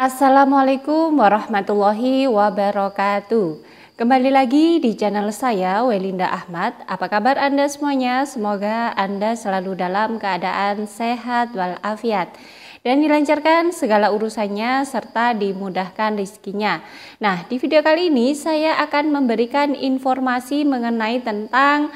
Assalamualaikum warahmatullahi wabarakatuh. Kembali lagi di channel saya, Welinda Ahmad. Apa kabar Anda semuanya? Semoga Anda selalu dalam keadaan sehat walafiat dan dilancarkan segala urusannya serta dimudahkan rezekinya. Nah, di video kali ini saya akan memberikan informasi mengenai tentang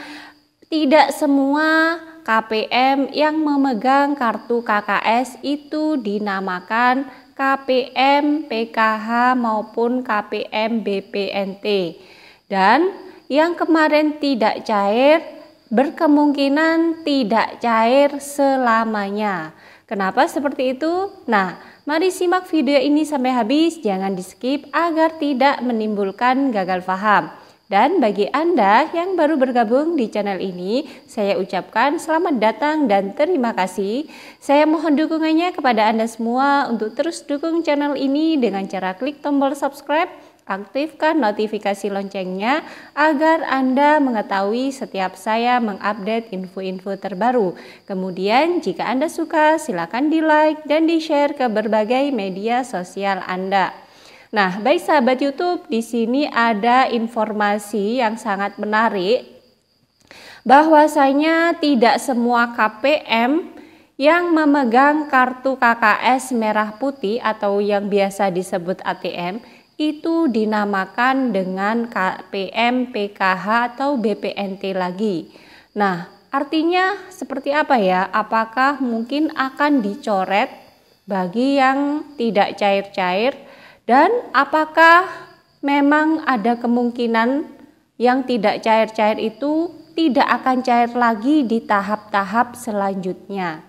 tidak semua KPM yang memegang kartu KKS itu dinamakan KPM PKH maupun KPM BPNT, dan yang kemarin tidak cair berkemungkinan tidak cair selamanya. Kenapa seperti itu? Nah, mari simak video ini sampai habis, jangan di skip agar tidak menimbulkan gagal paham. Dan bagi Anda yang baru bergabung di channel ini, saya ucapkan selamat datang dan terima kasih. Saya mohon dukungannya kepada Anda semua untuk terus dukung channel ini dengan cara klik tombol subscribe, aktifkan notifikasi loncengnya agar Anda mengetahui setiap saya mengupdate info-info terbaru. Kemudian jika Anda suka, silakan di like dan di share ke berbagai media sosial Anda. Nah, baik sahabat YouTube, di sini ada informasi yang sangat menarik bahwasanya tidak semua KPM yang memegang kartu KKS merah putih atau yang biasa disebut ATM itu dinamakan dengan KPM PKH atau BPNT lagi. Nah, artinya seperti apa ya? Apakah mungkin akan dicoret bagi yang tidak cair-cair? Dan apakah memang ada kemungkinan yang tidak cair-cair itu tidak akan cair lagi di tahap-tahap selanjutnya?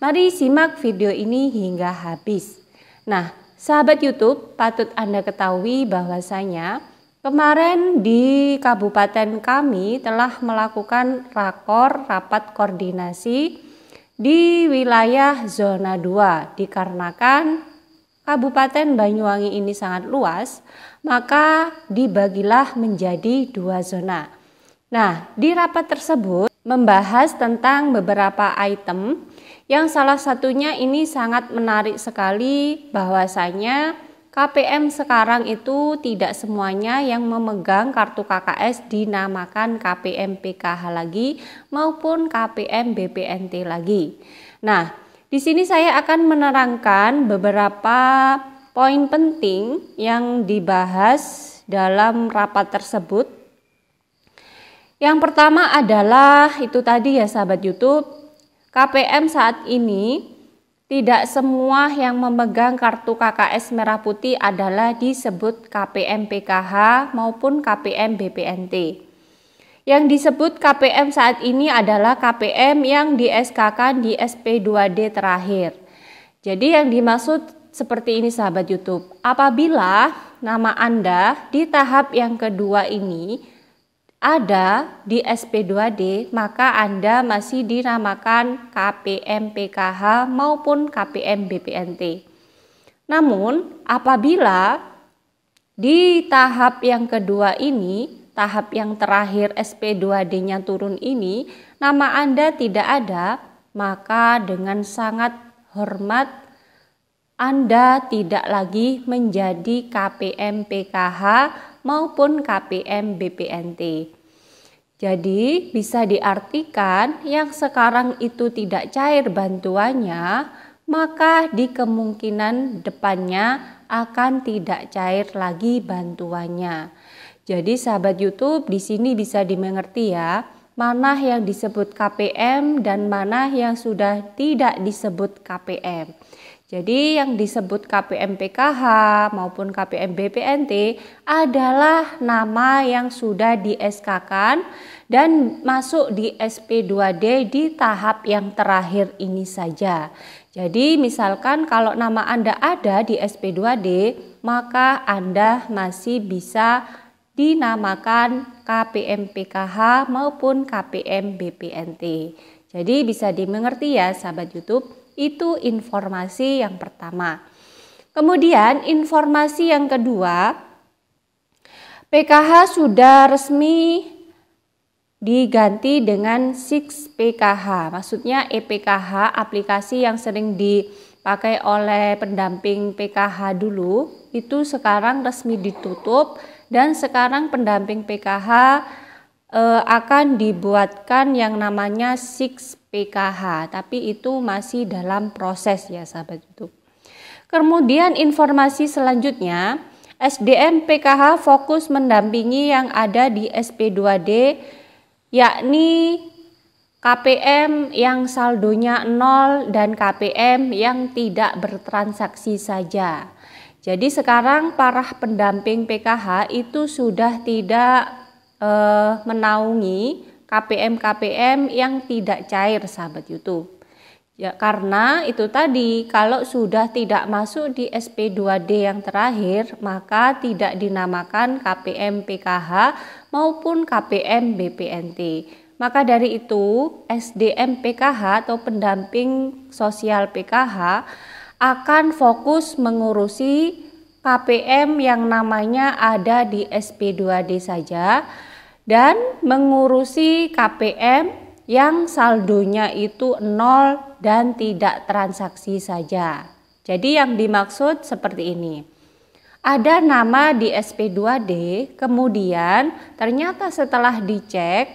Mari simak video ini hingga habis. Nah, sahabat YouTube, patut Anda ketahui bahwasanya kemarin di kabupaten kami telah melakukan rapat koordinasi di wilayah zona 2 dikarenakan Kabupaten Banyuwangi ini sangat luas, maka dibagilah menjadi 2 zona. Nah, di rapat tersebut membahas tentang beberapa item yang salah satunya ini sangat menarik sekali bahwasanya KPM sekarang itu tidak semuanya yang memegang kartu KKS dinamakan KPM PKH lagi maupun KPM BPNT lagi. Nah, di sini saya akan menerangkan beberapa poin penting yang dibahas dalam rapat tersebut. Yang pertama adalah itu tadi ya sahabat YouTube, KPM saat ini tidak semua yang memegang kartu KKS merah putih adalah disebut KPM PKH maupun KPM BPNT. Yang disebut KPM saat ini adalah KPM yang di SK-kan di SP2D terakhir. Jadi yang dimaksud seperti ini sahabat YouTube. Apabila nama Anda di tahap yang kedua ini ada di SP2D, maka Anda masih dinamakan KPM PKH maupun KPM BPNT. Namun apabila di tahap yang kedua ini, tahap yang terakhir SP2D-nya turun ini, nama Anda tidak ada, maka dengan sangat hormat Anda tidak lagi menjadi KPM PKH maupun KPM BPNT. Jadi bisa diartikan yang sekarang itu tidak cair bantuannya, maka di kemungkinan depannya akan tidak cair lagi bantuannya. Jadi sahabat YouTube, di sini bisa dimengerti ya, mana yang disebut KPM dan mana yang sudah tidak disebut KPM. Jadi yang disebut KPM PKH maupun KPM BPNT adalah nama yang sudah di SK-kan dan masuk di SP2D di tahap yang terakhir ini saja. Jadi misalkan kalau nama Anda ada di SP2D, maka Anda masih bisa dinamakan KPM PKH maupun KPM BPNT. Jadi bisa dimengerti ya sahabat YouTube, itu informasi yang pertama. Kemudian informasi yang kedua, PKH sudah resmi diganti dengan 6 PKH, maksudnya EPKH, aplikasi yang sering dipakai oleh pendamping PKH dulu, itu sekarang resmi ditutup dan sekarang pendamping PKH akan dibuatkan yang namanya 6 PKH, tapi itu masih dalam proses ya sahabat YouTube. Kemudian informasi selanjutnya, SDM PKH fokus mendampingi yang ada di SP2D, yakni KPM yang saldonya 0 dan KPM yang tidak bertransaksi saja. Jadi sekarang para pendamping PKH itu sudah tidak menaungi KPM yang tidak cair sahabat YouTube. Ya, karena itu tadi kalau sudah tidak masuk di SP2D yang terakhir, maka tidak dinamakan KPM PKH maupun KPM BPNT. Maka dari itu SDM PKH atau pendamping sosial PKH akan fokus mengurusi KPM yang namanya ada di SP2D saja dan mengurusi KPM yang saldonya itu 0 dan tidak transaksi saja. Jadi yang dimaksud seperti ini. Ada nama di SP2D, kemudian ternyata setelah dicek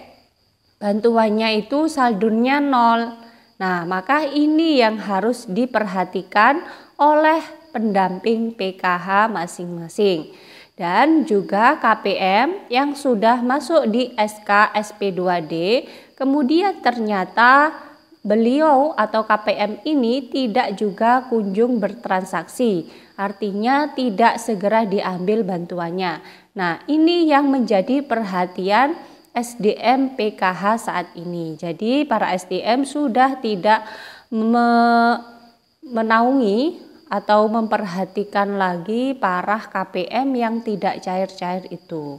bantuannya itu saldonya 0. Nah, maka ini yang harus diperhatikan oleh pendamping PKH masing-masing. Dan juga KPM yang sudah masuk di SK SP2D, kemudian ternyata beliau atau KPM ini tidak juga kunjung bertransaksi, artinya tidak segera diambil bantuannya. Nah, ini yang menjadi perhatian SDM PKH saat ini. Jadi para SDM sudah tidak menaungi atau memperhatikan lagi para KPM yang tidak cair-cair itu.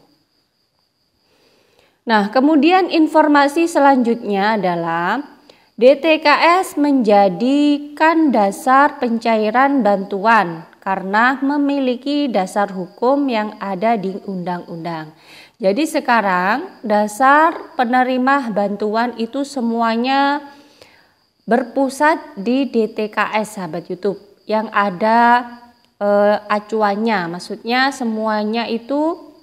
Nah, kemudian informasi selanjutnya adalah DTKS menjadikan dasar pencairan bantuan karena memiliki dasar hukum yang ada di undang-undang. Jadi sekarang dasar penerima bantuan itu semuanya berpusat di DTKS sahabat YouTube. Yang ada acuannya, maksudnya semuanya itu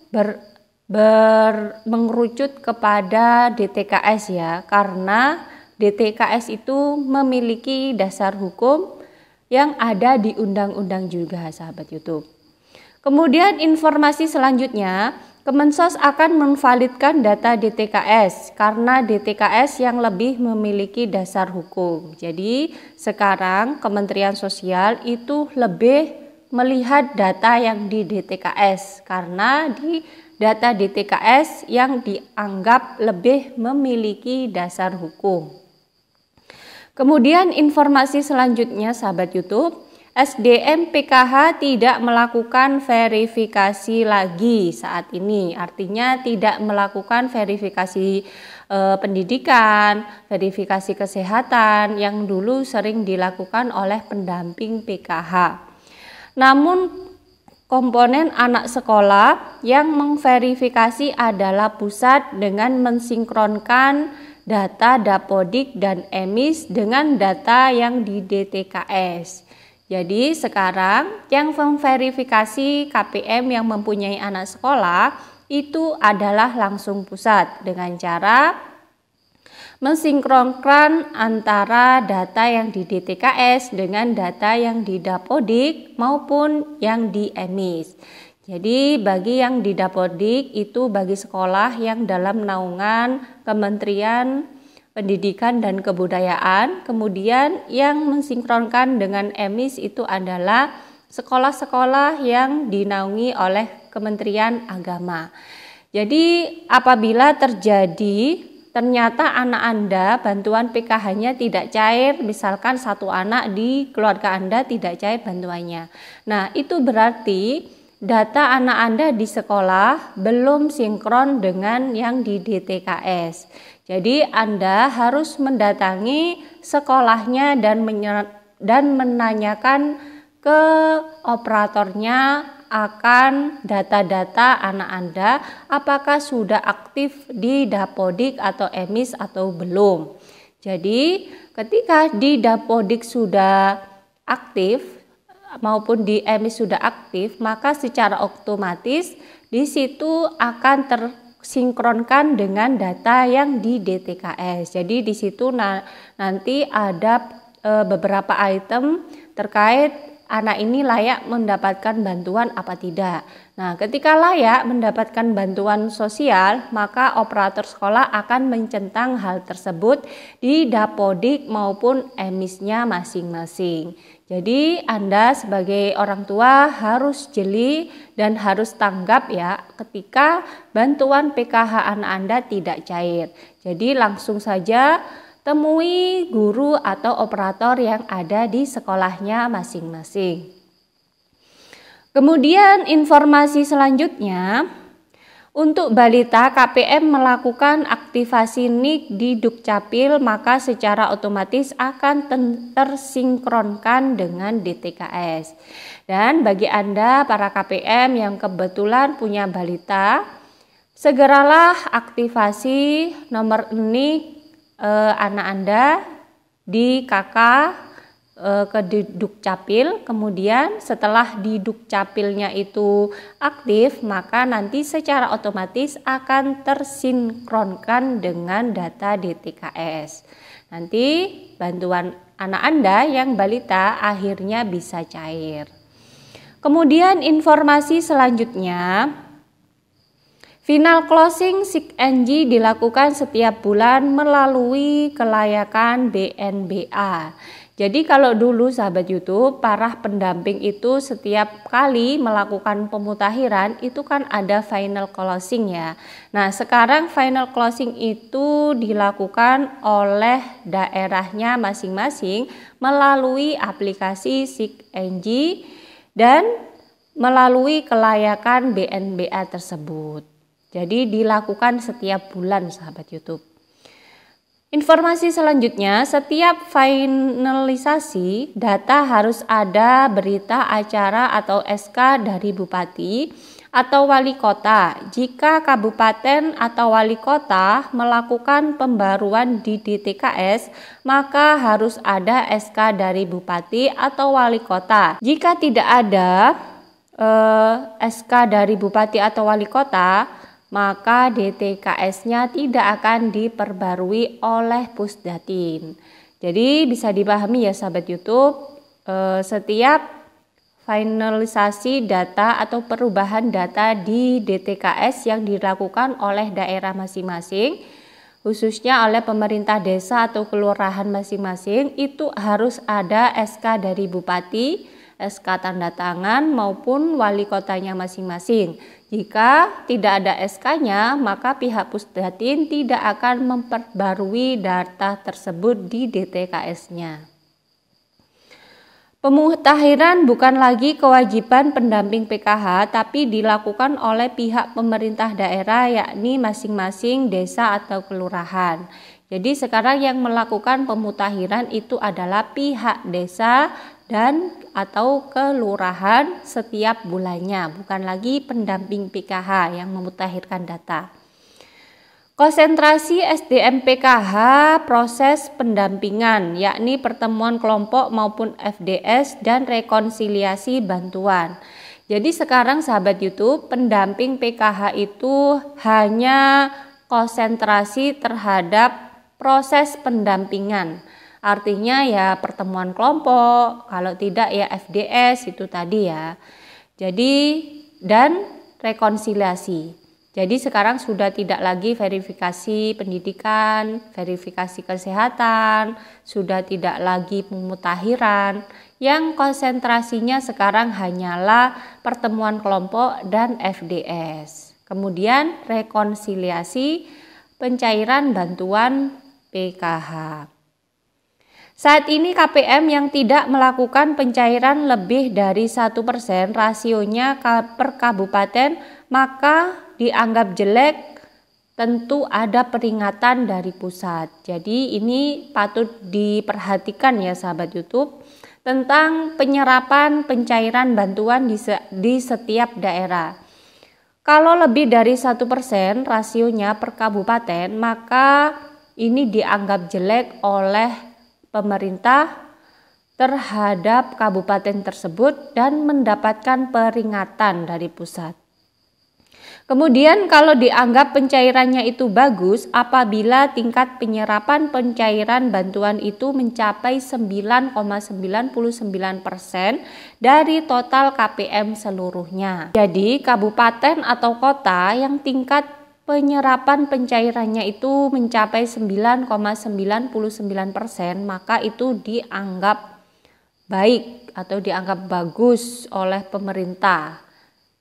mengerucut kepada DTKS ya, karena DTKS itu memiliki dasar hukum yang ada di undang-undang juga sahabat YouTube. Kemudian informasi selanjutnya, Kemensos akan memvalidkan data DTKS karena DTKS yang lebih memiliki dasar hukum. Jadi sekarang Kementerian Sosial itu lebih melihat data yang di DTKS karena di data DTKS yang dianggap lebih memiliki dasar hukum. Kemudian informasi selanjutnya sahabat YouTube, SDM PKH tidak melakukan verifikasi lagi saat ini, artinya tidak melakukan verifikasi pendidikan, verifikasi kesehatan yang dulu sering dilakukan oleh pendamping PKH. Namun komponen anak sekolah yang memverifikasi adalah pusat dengan mensinkronkan data Dapodik dan EMIS dengan data yang di DTKS. Jadi sekarang yang memverifikasi KPM yang mempunyai anak sekolah itu adalah langsung pusat dengan cara mensinkronkan antara data yang di DTKS dengan data yang di Dapodik maupun yang di EMIS. Jadi bagi yang di Dapodik itu bagi sekolah yang dalam naungan Kementerian Pendidikan dan Kebudayaan, kemudian yang mensinkronkan dengan EMIS itu adalah sekolah-sekolah yang dinaungi oleh Kementerian Agama. Jadi apabila ternyata anak Anda bantuan PKH-nya tidak cair, misalkan satu anak di keluarga Anda tidak cair bantuannya. Nah, itu berarti data anak Anda di sekolah belum sinkron dengan yang di DTKS. Jadi Anda harus mendatangi sekolahnya dan menanyakan ke operatornya akan data-data anak Anda apakah sudah aktif di Dapodik atau EMIS atau belum. Jadi ketika di Dapodik sudah aktif maupun di EMIS sudah aktif, maka secara otomatis di situ akan tersinkronkan dengan data yang di DTKS. Jadi di situ nanti ada beberapa item terkait anak ini layak mendapatkan bantuan apa tidak. Nah, ketika layak mendapatkan bantuan sosial, maka operator sekolah akan mencentang hal tersebut di Dapodik maupun EMIS-nya masing-masing. Jadi Anda sebagai orang tua harus jeli dan harus tanggap ya ketika bantuan PKH anak Anda tidak cair. Jadi langsung saja temui guru atau operator yang ada di sekolahnya masing-masing. Kemudian informasi selanjutnya, untuk balita KPM melakukan aktivasi NIK di Dukcapil, maka secara otomatis akan tersinkronkan dengan DTKS. Dan bagi Anda para KPM yang kebetulan punya balita, segeralah aktivasi nomor NIK anak Anda di KK ke Dukcapil. Kemudian setelah di Dukcapilnya itu aktif, maka nanti secara otomatis akan tersinkronkan dengan data DTKS. Nanti bantuan anak Anda yang balita akhirnya bisa cair. Kemudian informasi selanjutnya, final closing SIK-NG dilakukan setiap bulan melalui kelayakan BNBA. Jadi kalau dulu sahabat YouTube, para pendamping itu setiap kali melakukan pemutakhiran itu kan ada final closing ya. Nah, sekarang final closing itu dilakukan oleh daerahnya masing-masing melalui aplikasi SIK-NG dan melalui kelayakan BNBA tersebut. Jadi dilakukan setiap bulan sahabat YouTube. Informasi selanjutnya, setiap finalisasi data harus ada berita acara atau SK dari Bupati atau Wali Kota. Jika Kabupaten atau Wali Kota melakukan pembaruan di DTKS, maka harus ada SK dari Bupati atau Wali Kota. Jika tidak ada SK dari Bupati atau Wali Kota, maka DTKS-nya tidak akan diperbarui oleh Pusdatin. Jadi bisa dipahami ya sahabat YouTube, setiap finalisasi data atau perubahan data di DTKS yang dilakukan oleh daerah masing-masing, khususnya oleh pemerintah desa atau kelurahan masing-masing, itu harus ada SK dari Bupati, SK tanda tangan maupun wali kotanya masing-masing. Jika tidak ada SK-nya, maka pihak Pusdatin tidak akan memperbarui data tersebut di DTKS-nya. Pemutakhiran bukan lagi kewajiban pendamping PKH, tapi dilakukan oleh pihak pemerintah daerah, yakni masing-masing desa atau kelurahan. Jadi sekarang yang melakukan pemutakhiran itu adalah pihak desa dan atau kelurahan setiap bulannya, bukan lagi pendamping PKH yang memutakhirkan data. Konsentrasi SDM PKH proses pendampingan, yakni pertemuan kelompok maupun FDS dan rekonsiliasi bantuan. Jadi sekarang sahabat YouTube, pendamping PKH itu hanya konsentrasi terhadap proses pendampingan. Artinya ya pertemuan kelompok, kalau tidak ya FDS itu tadi ya. Jadi dan rekonsiliasi. Jadi sekarang sudah tidak lagi verifikasi pendidikan, verifikasi kesehatan, sudah tidak lagi pemutakhiran. Yang konsentrasinya sekarang hanyalah pertemuan kelompok dan FDS. Kemudian rekonsiliasi pencairan bantuan PKH. Saat ini KPM yang tidak melakukan pencairan lebih dari 1% rasionya per kabupaten, maka dianggap jelek, tentu ada peringatan dari pusat. Jadi ini patut diperhatikan ya sahabat YouTube tentang penyerapan pencairan bantuan di setiap daerah. Kalau lebih dari 1% rasionya per kabupaten, maka ini dianggap jelek oleh pemerintah terhadap kabupaten tersebut dan mendapatkan peringatan dari pusat. Kemudian kalau dianggap pencairannya itu bagus apabila tingkat penyerapan pencairan bantuan itu mencapai 9,99% dari total KPM seluruhnya. Jadi kabupaten atau kota yang tingkat penyerapan pencairannya itu mencapai 9,99%, maka itu dianggap baik atau dianggap bagus oleh pemerintah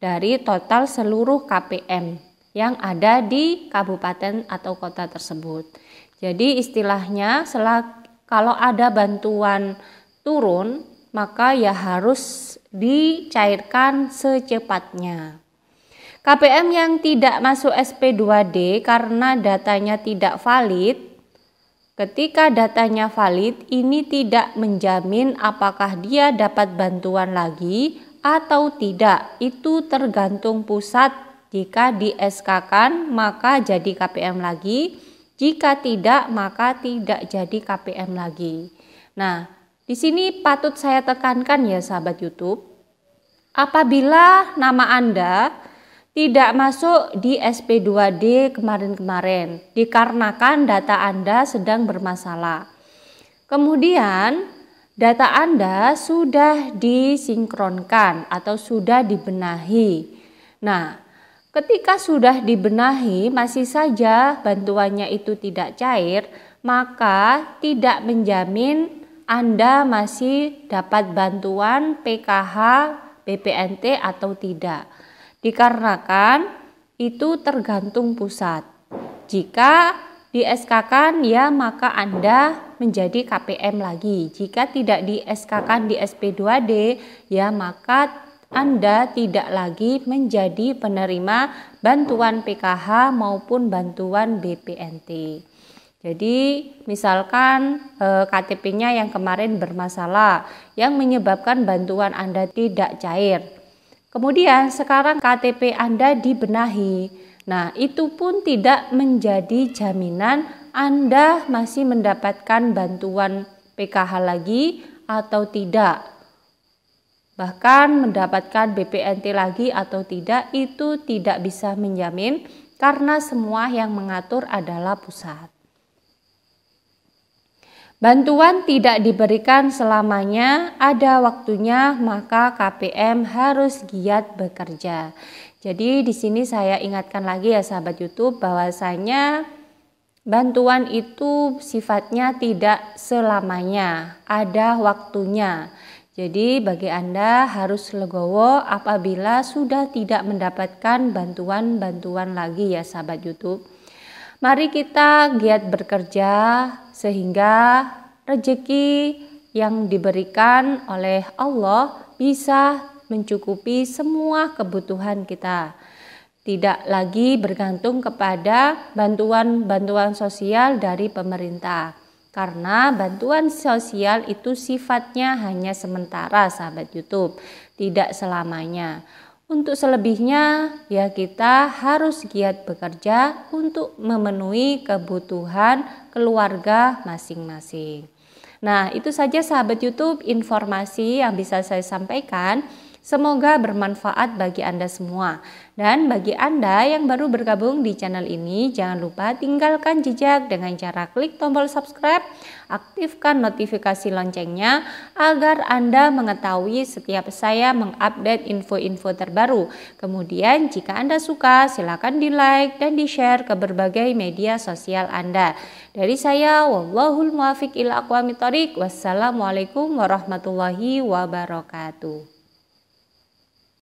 dari total seluruh KPM yang ada di kabupaten atau kota tersebut. Jadi istilahnya kalau ada bantuan turun maka ya harus dicairkan secepatnya. KPM yang tidak masuk SP2D karena datanya tidak valid, ketika datanya valid ini tidak menjamin apakah dia dapat bantuan lagi atau tidak. Itu tergantung pusat. Jika di SK-kan maka jadi KPM lagi, jika tidak maka tidak jadi KPM lagi. Nah, di sini patut saya tekankan ya sahabat YouTube, apabila nama Anda tidak masuk di SP2D kemarin-kemarin dikarenakan data Anda sedang bermasalah, kemudian data Anda sudah disinkronkan atau sudah dibenahi. Nah, ketika sudah dibenahi masih saja bantuannya itu tidak cair, maka tidak menjamin Anda masih dapat bantuan PKH, BPNT atau tidak. Dikarenakan itu tergantung pusat. Jika di SK-kan ya maka Anda menjadi KPM lagi. Jika tidak di SK-kan di SP2D ya maka Anda tidak lagi menjadi penerima bantuan PKH maupun bantuan BPNT. Jadi misalkan KTP-nya yang kemarin bermasalah yang menyebabkan bantuan Anda tidak cair. Kemudian sekarang KTP Anda dibenahi. Nah, itu pun tidak menjadi jaminan Anda masih mendapatkan bantuan PKH lagi atau tidak. Bahkan mendapatkan BPNT lagi atau tidak, itu tidak bisa menjamin karena semua yang mengatur adalah pusat. Bantuan tidak diberikan selamanya, ada waktunya, maka KPM harus giat bekerja. Jadi di sini saya ingatkan lagi ya sahabat YouTube bahwasanya bantuan itu sifatnya tidak selamanya, ada waktunya. Jadi bagi Anda harus legowo apabila sudah tidak mendapatkan bantuan-bantuan lagi ya sahabat YouTube. Mari kita giat bekerja sehingga rezeki yang diberikan oleh Allah bisa mencukupi semua kebutuhan kita. Tidak lagi bergantung kepada bantuan-bantuan sosial dari pemerintah. Karena bantuan sosial itu sifatnya hanya sementara sahabat YouTube, tidak selamanya. Untuk selebihnya ya kita harus giat bekerja untuk memenuhi kebutuhan keluarga masing-masing. Nah, itu saja sahabat YouTube informasi yang bisa saya sampaikan. Semoga bermanfaat bagi Anda semua. Dan bagi Anda yang baru bergabung di channel ini, jangan lupa tinggalkan jejak dengan cara klik tombol subscribe, aktifkan notifikasi loncengnya agar Anda mengetahui setiap saya mengupdate info-info terbaru. Kemudian jika Anda suka, silakan di-like dan di-share ke berbagai media sosial Anda. Dari saya, wallahul muwaffiq ila aqwamit thoriq. Wassalamualaikum warahmatullahi wabarakatuh.